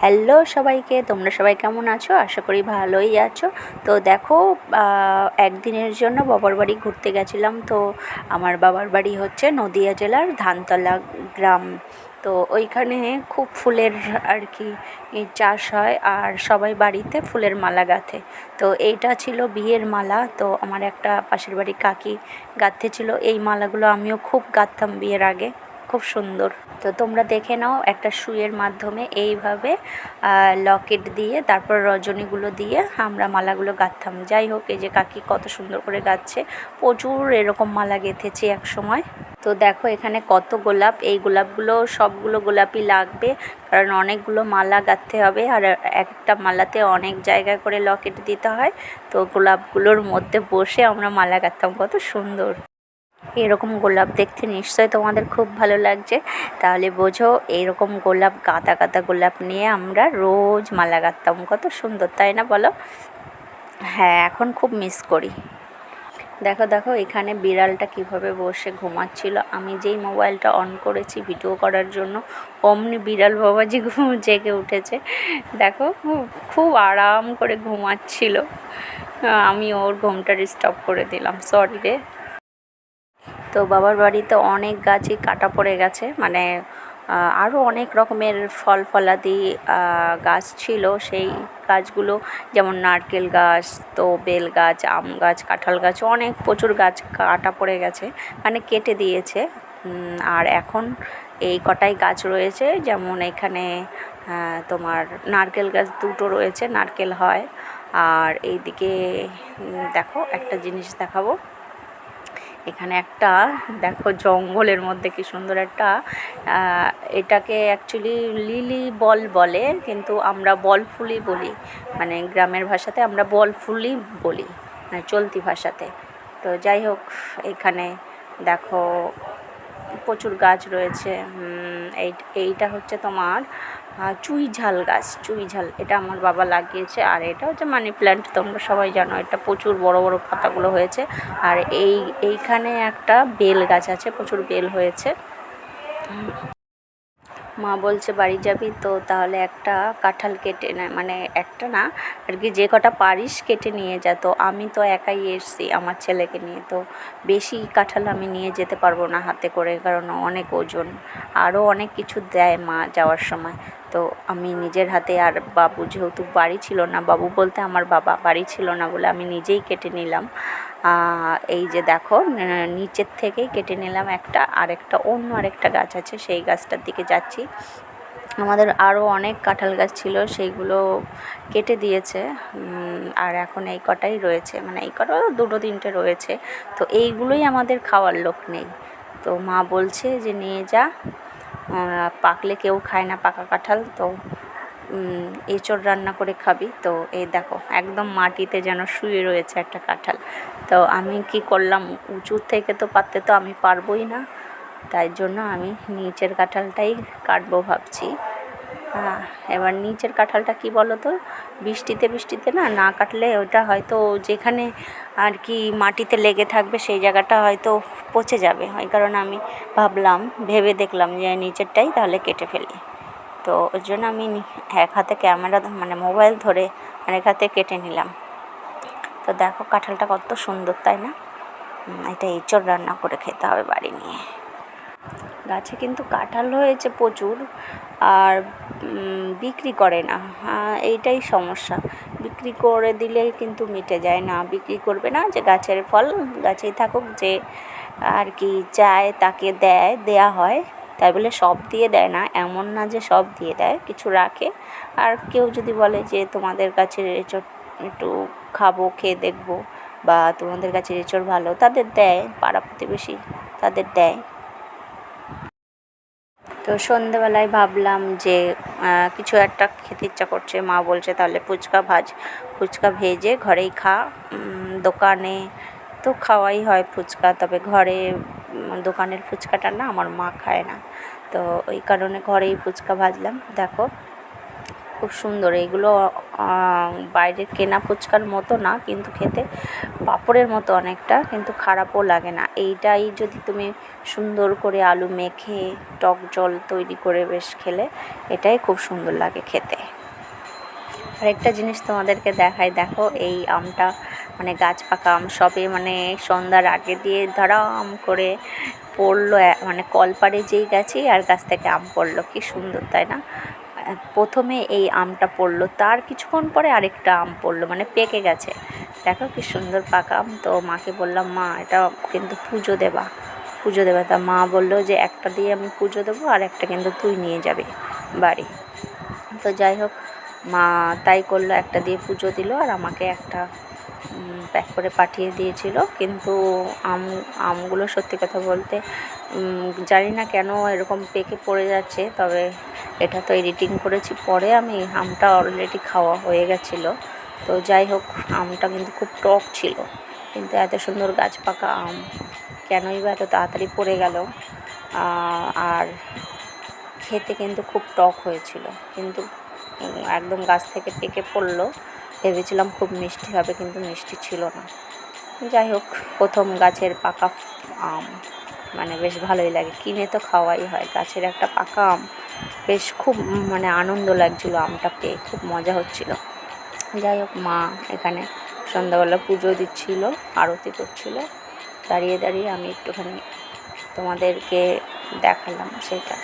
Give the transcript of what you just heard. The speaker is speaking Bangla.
হ্যালো সবাইকে, তোমরা সবাই কেমন আছো? আশা করি ভালোই আছো। তো দেখো, একদিনের জন্য বাবার বাড়ি ঘুরতে গেছিলাম। তো আমার বাবার বাড়ি হচ্ছে নদিয়া জেলার ধানতলা গ্রাম। তো ওইখানে খুব ফুলের আর কি চাষ হয়, আর সবাই বাড়িতে ফুলের মালা গাঁথে। তো এইটা ছিল বিয়ের মালা। তো আমার একটা পাশের বাড়ি কাকি গাঁথেছিল এই মালাগুলো। আমিও খুব গাঁথতাম বিয়ের আগে, খুব সুন্দর। তো তোমরা দেখে নাও, একটা সুইয়ের মাধ্যমে এইভাবে লকেট দিয়ে তারপর রজনীগুলো দিয়ে আমরা মালাগুলো গাঁথতাম। যাই হোক, এই যে কাকি কত সুন্দর করে গাঁথছে, প্রচুর এরকম মালা গেঁথেছি এক সময়। তো দেখো এখানে কত গোলাপ, এই গোলাপগুলো সবগুলো গোলাপই লাগবে, কারণ অনেকগুলো মালা গাঁথতে হবে, আর একটা মালাতে অনেক জায়গায় করে লকেট দিতে হয়। তো গোলাপগুলোর মধ্যে বসে আমরা মালা গাঁথতাম, কত সুন্দর। এরকম গোলাপ দেখতে নিশ্চয়ই তোমাদের খুব ভালো লাগছে। তাহলে বোঝো, এইরকম গোলাপ, গাঁদা গাঁদা গোলাপ নিয়ে আমরা রোজ মালা গাঁথতাম, কত সুন্দর, তাই না বলো? হ্যাঁ, এখন খুব মিস করি। দেখো দেখো, এখানে বিড়ালটা কিভাবে বসে ঘুমাচ্ছিল। আমি যেই মোবাইলটা অন করেছি ভিডিও করার জন্য, অমনি বিড়াল বাবাজি জেগে উঠেছে। দেখো, খুব আরাম করে ঘুমাচ্ছিল। আমি ওর ঘুমটা ডিস্টার্ব করে দিলাম, সরি রে। তো বাবার বাড়িতে অনেক গাছই কাটা পড়ে গেছে, মানে আরও অনেক রকমের ফল ফলাদি গাছ ছিল। সেই গাছগুলো যেমন নারকেল গাছ, তো বেল গাছ, আম গাছ, কাঁঠাল গাছ, অনেক প্রচুর গাছ কাটা পড়ে গেছে, মানে কেটে দিয়েছে। আর এখন এই কটাই গাছ রয়েছে, যেমন এখানে তোমার নারকেল গাছ দুটো রয়েছে, নারকেল হয়। আর এইদিকে দেখো, একটা জিনিস দেখাবো। এখানে একটা দেখো, জঙ্গলের মধ্যে কি সুন্দর একটা, এটাকে অ্যাকচুয়ালি লিলি বল বলে, কিন্তু আমরা বল ফুলই বলি, মানে গ্রামের ভাষাতে আমরা বল ফুলই বলি, মানে চলতি ভাষাতে। তো যাই হোক, এখানে দেখো প্রচুর গাছ রয়েছে। এইটা হচ্ছে তোমার চুই ঝাল গাছ, চুই ঝাল, এটা আমার বাবা লাগিয়েছে। আর এটা হচ্ছে মানি প্ল্যান্ট, তোমরা সবাই জানো, এটা প্রচুর বড় বড় পাতাগুলো হয়েছে। আর এইখানে একটা বেল গাছ আছে, প্রচুর বেল হয়েছে। মা বলছে বাড়ি যাবি তো তাহলে একটা কাঁঠাল কেটে নেয়, মানে একটা না আর কি, যে কটা পারিস কেটে নিয়ে যা। তো আমি তো একাই এসছি আমার ছেলেকে নিয়ে, তো বেশি কাঁঠাল আমি নিয়ে যেতে পারবো না হাতে করে, কারণ অনেক ওজন। আরও অনেক কিছু দেয় মা যাওয়ার সময়। তো আমি নিজের হাতে, আর বাবু যেহেতু বাড়ি ছিল না, বাবু বলতে আমার বাবা বাড়ি ছিল না বলে আমি নিজেই কেটে নিলাম। এই যে দেখো, নিচের থেকেই কেটে নিলাম একটা, অন্য আরেকটা গাছ আছে, সেই গাছটার দিকে যাচ্ছি। আমাদের আরও অনেক কাঁঠাল গাছ ছিল, সেইগুলো কেটে দিয়েছে। আর এখন এই কটাই রয়েছে, মানে এই কটা দুটো তিনটে রয়েছে। তো এইগুলোই আমাদের খাওয়ার লোক নেই। তো মা বলছে যে নিয়ে যা, পাকলে কেউ খায় না পাকা কাঁঠাল, তো এঁচোড় রান্না করে খাবি। তো এই দেখো, একদম মাটিতে যেন শুয়ে রয়েছে একটা কাঁঠাল। তো আমি কি করলাম, উঁচু থেকে তো পারতে তো আমি পারবই না, তাই জন্য আমি নিচের কাঁঠালটাই কাটবো ভাবছি। এবার নিচের কাঁঠালটা কি বলো তো, বৃষ্টিতে না কাটলে ওটা হয়তো যেখানে আর কি মাটিতে লেগে থাকবে সেই জায়গাটা হয়তো পচে যাবে। ওই কারণে আমি ভেবে দেখলাম যে নিচেরটাই তাহলে কেটে ফেলি। তো ওই জন্য আমি এক হাতে ক্যামেরা, মানে মোবাইল ধরে আরেক হাতে কেটে নিলাম। তো দেখো কাঁঠালটা কত সুন্দর, তাই না? এটা এঁচোড় রান্না করে খেতে হবে বাড়ি নিয়ে। গাছে কিন্তু কাঁঠাল হয়েছে প্রচুর, আর বিক্রি করে না, এইটাই সমস্যা। বিক্রি করে দিলেই কিন্তু মিটে যায় না, বিক্রি করবে না, যে গাছের ফল গাছেই থাকুক, যে আর কি চায় তাকে দেয়া হয়। তাই বলে সব দিয়ে দেয় না, এমন না যে সব দিয়ে দেয়, কিছু রাখে। আর কেউ যদি বলে যে তোমাদের গাছের এঁচোড় একটু খাবো, খেয়ে দেখবো, বা তোমাদের গাছের এঁচোড় ভালো, তাদের দেয়, পাড়া প্রতিবেশী তাদের দেয়। তো সন্ধেবেলায় ভাবলাম যে কিছু একটা খেতে ইচ্ছা করছে, মা বলছে তাহলে ফুচকা ভেজে ঘরেই খা। দোকানে তো খাওয়াই হয় ফুচকা, তবে ঘরে দোকানের ফুচকাটা না আমার মা খায় না, তো ওই কারণে ঘরেই ফুচকা ভাজলাম। দেখো খুব সুন্দর, এইগুলো বাইরের কেনা ফুচকার মতো না, কিন্তু খেতে পাঁপড়ের মতো অনেকটা, কিন্তু খারাপও লাগে না। এইটাই যদি তুমি সুন্দর করে আলু মেখে টক জল তৈরি করে বেশ খেলে, এটাই খুব সুন্দর লাগে খেতে। আরেকটা জিনিস তোমাদেরকে দেখাই, দেখো এই আমটা মানে গাছ পাকা আম সবে মানে সন্ধ্যার আগে দিয়ে ধরাম করে পড়লো, মানে কলপাড়ে যেই গেছি আর গাছ থেকে আম পড়লো, কি সুন্দর তাই না? প্রথমে এই আমটা পড়লো, তার কিছুক্ষণ পরে আরেকটা আম পড়লো, মানে পেকে গেছে। দেখো কি সুন্দর পাকা আম। তো মাকে বললাম, মা এটা কিন্তু পুজো দেবে। তা মা বললো যে একটা দিয়ে আমি পুজো দেবো আর একটা কিন্তু তুই নিয়ে যাবি বাড়ি। তো যাই হোক, মা তাই করলো, একটা দিয়ে পুজো দিল আর আমাকে একটা প্যাক করে পাঠিয়ে দিয়েছিল। কিন্তু আমগুলো সত্যি কথা বলতে জানি না কেন এরকম পেকে পড়ে যাচ্ছে, তবে এটা তো এডিটিং করেছি পরে, আমি আমটা অলরেডি খাওয়া হয়ে গেছিলো। তো যাই হোক, আমটা কিন্তু খুব টক ছিল, কিন্তু এত সুন্দর গাছ পাকা আম কেনই বা এত তাড়াতাড়ি পড়ে গেল। আর খেতে কিন্তু খুব টক হয়েছিল, কিন্তু একদম গাছ থেকে পেকে পড়লো। ভেবেছিলাম খুব মিষ্টি হবে, কিন্তু মিষ্টি ছিল না। যাই হোক, প্রথম গাছের পাকা আম মানে বেশ ভালোই লাগে, কিনে তো খাওয়াই হয়, গাছের একটা পাকা আম বেশ খুব মানে আনন্দ লাগছিলো, আমটা পেয়ে খুব মজা হচ্ছিল। যাই হোক, মা এখানে সন্ধ্যাবেলা পুজো দিচ্ছিল, আরতি করছিল, দাঁড়িয়ে দাঁড়িয়ে আমি একটুখানি তোমাদেরকে দেখালাম সেটা।